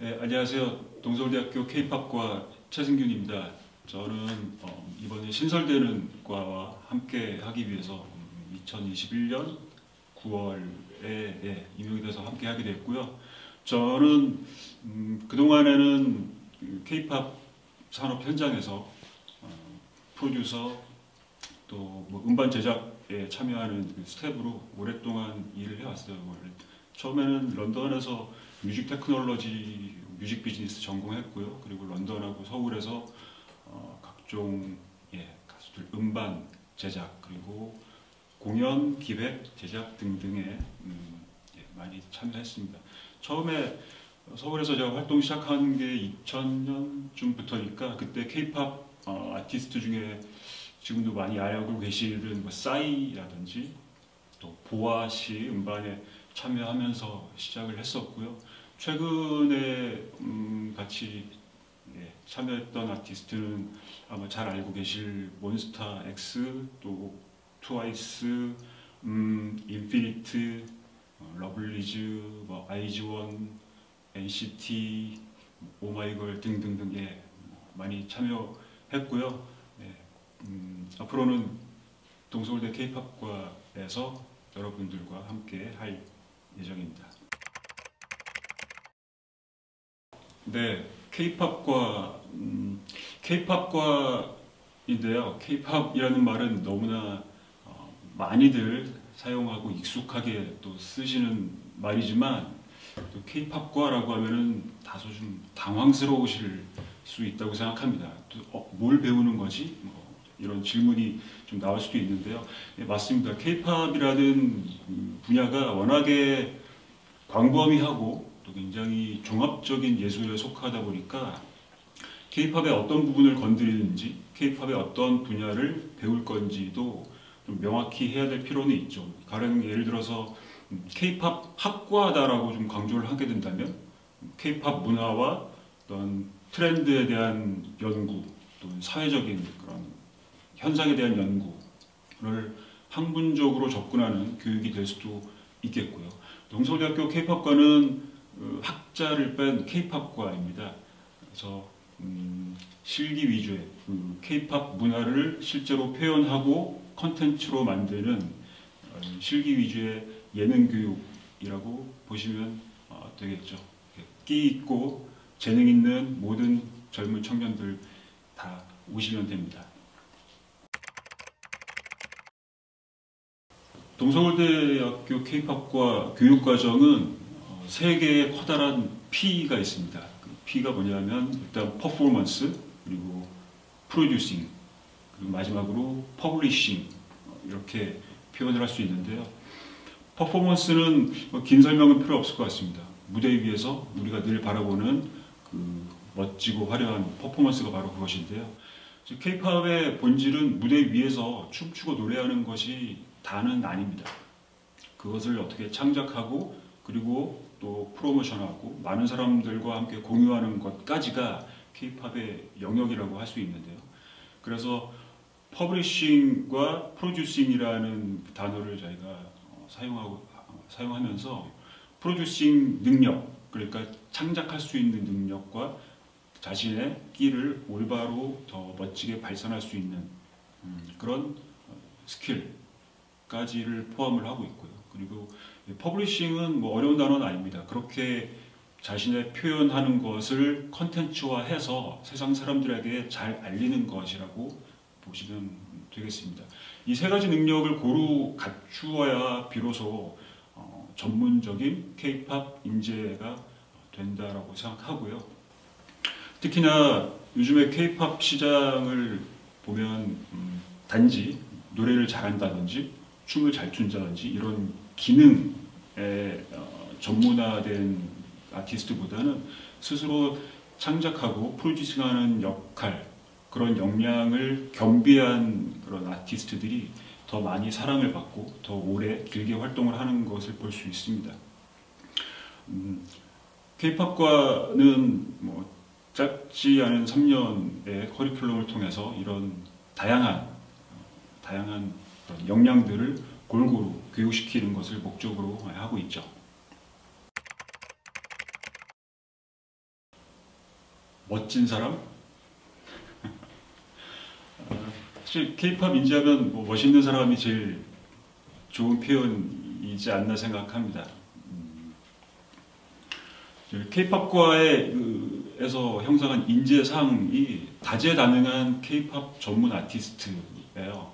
네, 안녕하세요. 동서울대학교 K-팝과 최승균입니다. 저는 이번에 신설되는 과와 함께 하기 위해서 2021년 9월에 임용이 돼서 함께 하게 됐고요. 저는 그동안에는 K-팝 산업 현장에서 프로듀서 또 뭐 음반 제작에 참여하는 그 스텝으로 오랫동안 일을 해왔어요. 처음에는 런던에서 뮤직 테크놀로지, 뮤직 비즈니스 전공했고요. 그리고 런던하고 서울에서 각종 가수들 음반 제작 그리고 공연 기획 제작 등등에 많이 참여했습니다. 처음에 서울에서 제가 활동 시작한 게 2000년쯤부터니까 그때 K-팝 아티스트 중에 지금도 많이 알고 계시는 뭐 싸이라든지 또 보아 씨 음반에 참여하면서 시작을 했었고요. 최근에 같이 참여했던 아티스트는 아마 잘 알고 계실 몬스타 X, 또 트와이스, 인피니트, 러블리즈, 뭐 아이즈원, NCT, 오마이걸 등등등 많이 참여했고요. 앞으로는 동서울대 K-팝과에서 여러분들과 함께 할 예정입니다. 네, K-팝과인데요. K-팝이라는 말은 너무나 많이들 사용하고 익숙하게 또 쓰시는 말이지만 또 K-팝과라고 하면은 다소 좀 당황스러우실 수 있다고 생각합니다. 또 뭘 배우는 거지? 이런 질문이 좀 나올 수도 있는데요. 네, 맞습니다. K-팝이라는 분야가 워낙에 광범위하고 또 굉장히 종합적인 예술에 속하다 보니까 K-팝의 어떤 부분을 건드리는지, K-팝의 어떤 분야를 배울 건지도 좀 명확히 해야 될 필요는 있죠. 가령 예를 들어서 K-팝 학과다라고 좀 강조를 하게 된다면 K-팝 문화와 어떤 트렌드에 대한 연구, 또 사회적인 그런 현상에 대한 연구를 학문적으로 접근하는 교육이 될 수도 있겠고요. 동서울대학교 K-팝과는 학자를 뺀 K-팝과입니다. 그래서 실기 위주의 K-팝 문화를 실제로 표현하고 컨텐츠로 만드는 실기 위주의 예능 교육이라고 보시면 되겠죠. 끼 있고 재능 있는 모든 젊은 청년들 다 오시면 됩니다. 동서울대학교 K-팝과 교육과정은 세 개의 커다란 P가 있습니다. 그 P가 뭐냐면 일단 퍼포먼스, 그리고 프로듀싱, 그리고 마지막으로 퍼블리싱 이렇게 표현을 할 수 있는데요. 퍼포먼스는 긴 설명은 필요 없을 것 같습니다. 무대 위에서 우리가 늘 바라보는 그 멋지고 화려한 퍼포먼스가 바로 그것인데요. K-팝의 본질은 무대 위에서 춤추고 노래하는 것이 다는 아닙니다. 그것을 어떻게 창작하고 그리고 또 프로모션하고 많은 사람들과 함께 공유하는 것까지가 K-팝의 영역이라고 할 수 있는데요. 그래서 퍼블리싱과 프로듀싱이라는 단어를 저희가 사용하면서 프로듀싱 능력, 그러니까 창작할 수 있는 능력과 자신의 끼를 올바로 더 멋지게 발산할 수 있는 그런 스킬까지를 포함을 하고 있고요. 그리고 퍼블리싱은 뭐 어려운 단어는 아닙니다. 그렇게 자신의 표현하는 것을 컨텐츠화해서 세상 사람들에게 잘 알리는 것이라고 보시면 되겠습니다. 이 세 가지 능력을 고루 갖추어야 비로소 전문적인 K-팝 인재가 된다라고 생각하고요. 특히나 요즘에 K-팝 시장을 보면 단지 노래를 잘한다든지 춤을 잘 춘다든지 이런 기능에 전문화된 아티스트보다는 스스로 창작하고 프로듀싱하는 역할, 그런 역량을 겸비한 그런 아티스트들이 더 많이 사랑을 받고 더 오래 길게 활동을 하는 것을 볼 수 있습니다. K-팝과는 뭐 짧지 않은 3년의 커리큘럼을 통해서 이런 다양한 역량들을 골고루 교육시키는 것을 목적으로 하고 있죠. 멋진 사람? 사실 K-팝 인지하면 뭐 멋있는 사람이 제일 좋은 표현이지 않나 생각합니다. K-팝과에서 형성한 인재상이 다재다능한 K-팝 전문 아티스트예요.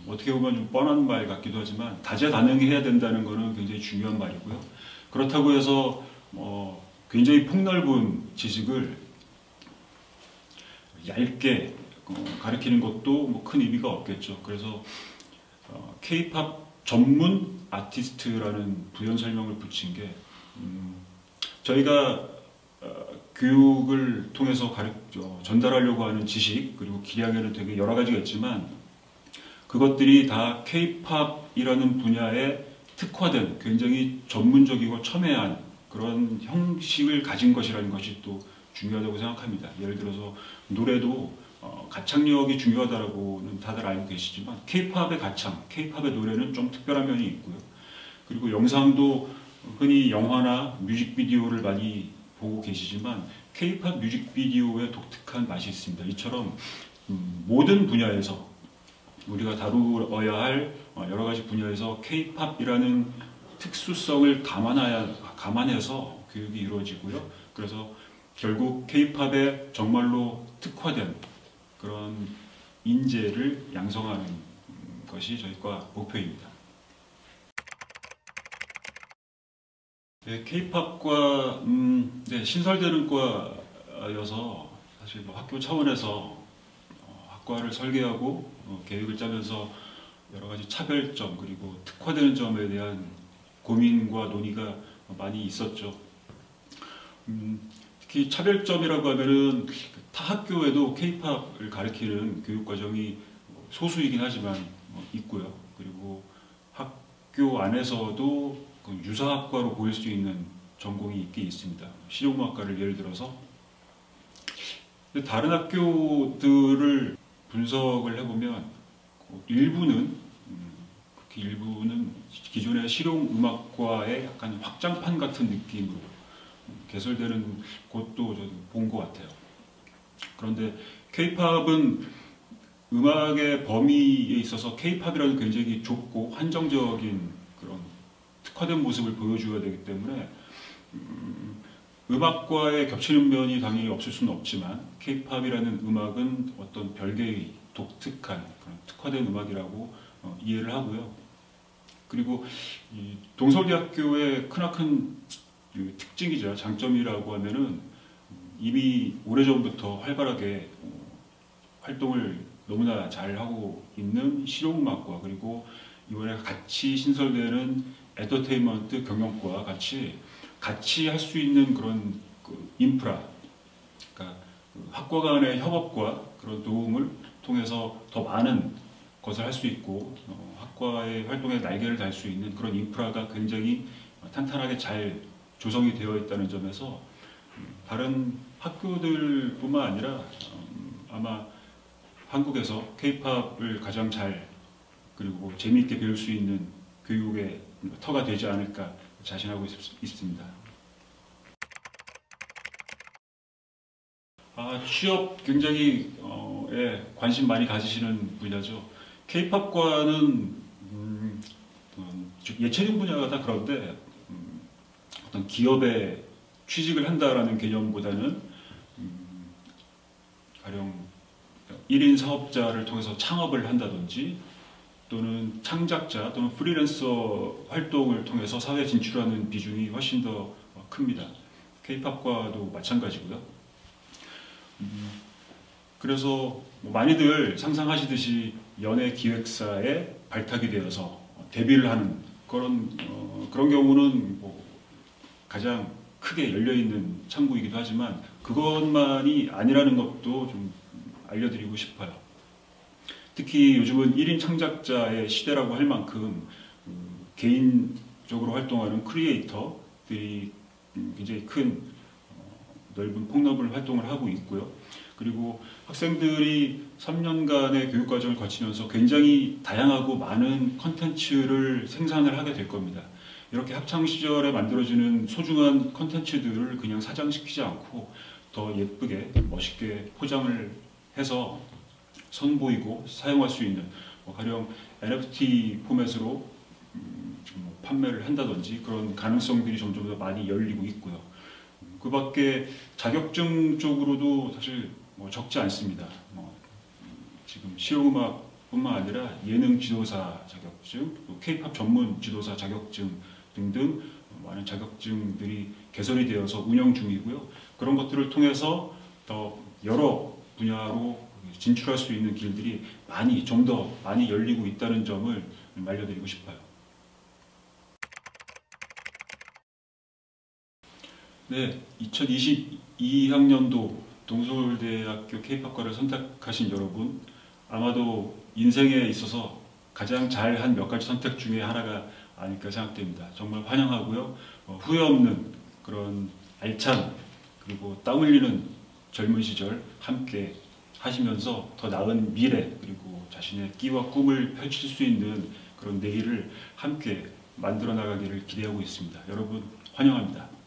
어떻게 보면 좀 뻔한 말 같기도 하지만 다재다능해야 된다는 것은 굉장히 중요한 말이고요. 그렇다고 해서 굉장히 폭넓은 지식을 얇게 가르치는 것도 뭐 큰 의미가 없겠죠. 그래서 K-팝 전문 아티스트라는 부연 설명을 붙인 게 저희가 교육을 통해서 전달하려고 하는 지식 그리고 기량에는 되게 여러 가지가 있지만 그것들이 다 K-팝이라는 분야에 특화된 굉장히 전문적이고 첨예한 그런 형식을 가진 것이라는 것이 또 중요하다고 생각합니다. 예를 들어서 노래도 가창력이 중요하다고는 다들 알고 계시지만 K-팝의 가창, K-팝의 노래는 좀 특별한 면이 있고요. 그리고 영상도 흔히 영화나 뮤직비디오를 많이 보고 계시지만 K-팝 뮤직비디오에 독특한 맛이 있습니다. 이처럼 모든 분야에서 우리가 다루어야 할 여러 가지 분야에서 K-팝이라는 특수성을 감안해서 교육이 이루어지고요. 그래서 결국 K-팝에 정말로 특화된 그런 인재를 양성하는 것이 저희과 목표입니다. 네, K-팝과 신설되는 과여서 사실 뭐 학교 차원에서 학과를 설계하고 계획을 짜면서 여러 가지 차별점 그리고 특화되는 점에 대한 고민과 논의가 많이 있었죠. 특히 차별점이라고 하면은 타 학교에도 K-팝을 가르치는 교육 과정이 소수이긴 하지만 있고요. 그리고 학교 안에서도 유사학과로 보일 수 있는 전공이 있긴 있습니다. 실용음악과를 예를 들어서 다른 학교들을 분석을 해보면 일부는 기존의 실용음악과의 약간 확장판 같은 느낌으로 개설되는 곳도 저도 본 것 같아요. 그런데 K-팝은 음악의 범위에 있어서 K-팝이라는 굉장히 좁고 한정적인 그런 특화된 모습을 보여줘야 되기 때문에 음악과의 겹치는 면이 당연히 없을 수는 없지만 K-팝이라는 음악은 어떤 별개의 독특한 그런 특화된 음악이라고 이해를 하고요. 그리고 이 동서울대학교의 크나큰 특징이자 장점이라고 하면은 이미 오래전부터 활발하게 활동을 너무나 잘 하고 있는 실용음악과 그리고 이번에 같이 신설되는 엔터테인먼트 경영과 같이 할 수 있는 그런 인프라, 그러니까 학과 간의 협업과 그런 도움을 통해서 더 많은 것을 할 수 있고 학과의 활동에 날개를 달 수 있는 그런 인프라가 굉장히 탄탄하게 잘 조성이 되어 있다는 점에서 다른 학교들뿐만 아니라 아마 한국에서 K-팝을 가장 잘 그리고 재미있게 배울 수 있는 교육의 터가 되지 않을까 자신하고 있습니다. 취업 굉장히 관심 많이 가지시는 분야죠. K-팝과는 예체능 분야가 다 그런데 어떤 기업에 취직을 한다라는 개념보다는 가령 1인 사업자를 통해서 창업을 한다든지 또는 창작자 또는 프리랜서 활동을 통해서 사회 진출하는 비중이 훨씬 더 큽니다. K-팝과도 마찬가지고요. 그래서 많이들 상상하시듯이 연예 기획사에 발탁이 되어서 데뷔를 하는 그런 경우는 가장 크게 열려있는 창구이기도 하지만 그것만이 아니라는 것도 좀 알려드리고 싶어요. 특히 요즘은 1인 창작자의 시대라고 할 만큼 개인적으로 활동하는 크리에이터들이 굉장히 큰 넓은 폭넓은 활동을 하고 있고요. 그리고 학생들이 3년간의 교육과정을 거치면서 굉장히 다양하고 많은 컨텐츠를 생산을 하게 될 겁니다. 이렇게 학창시절에 만들어지는 소중한 컨텐츠들을 그냥 사장시키지 않고 더 예쁘게 멋있게 포장을 해서 선보이고 사용할 수 있는 가령 NFT 포맷으로 지금 판매를 한다든지 그런 가능성들이 점점 더 많이 열리고 있고요. 그 밖에 자격증 쪽으로도 사실 적지 않습니다. 지금 실용음악뿐만 아니라 예능 지도사 자격증, 또 K-팝 전문 지도사 자격증 등등 많은 자격증들이 개설이 되어서 운영 중이고요. 그런 것들을 통해서 더 여러 분야로 진출할 수 있는 길들이 좀 더 많이 열리고 있다는 점을 알려드리고 싶어요. 네, 2022학년도 동서울대학교 K-팝과를 선택하신 여러분, 아마도 인생에 있어서 가장 잘한 몇 가지 선택 중에 하나가 아닐까 생각됩니다. 정말 환영하고요. 후회 없는 그런 알찬 그리고 땀 흘리는 젊은 시절 함께 하시면서 더 나은 미래 그리고 자신의 끼와 꿈을 펼칠 수 있는 그런 내일을 함께 만들어 나가기를 기대하고 있습니다. 여러분 환영합니다.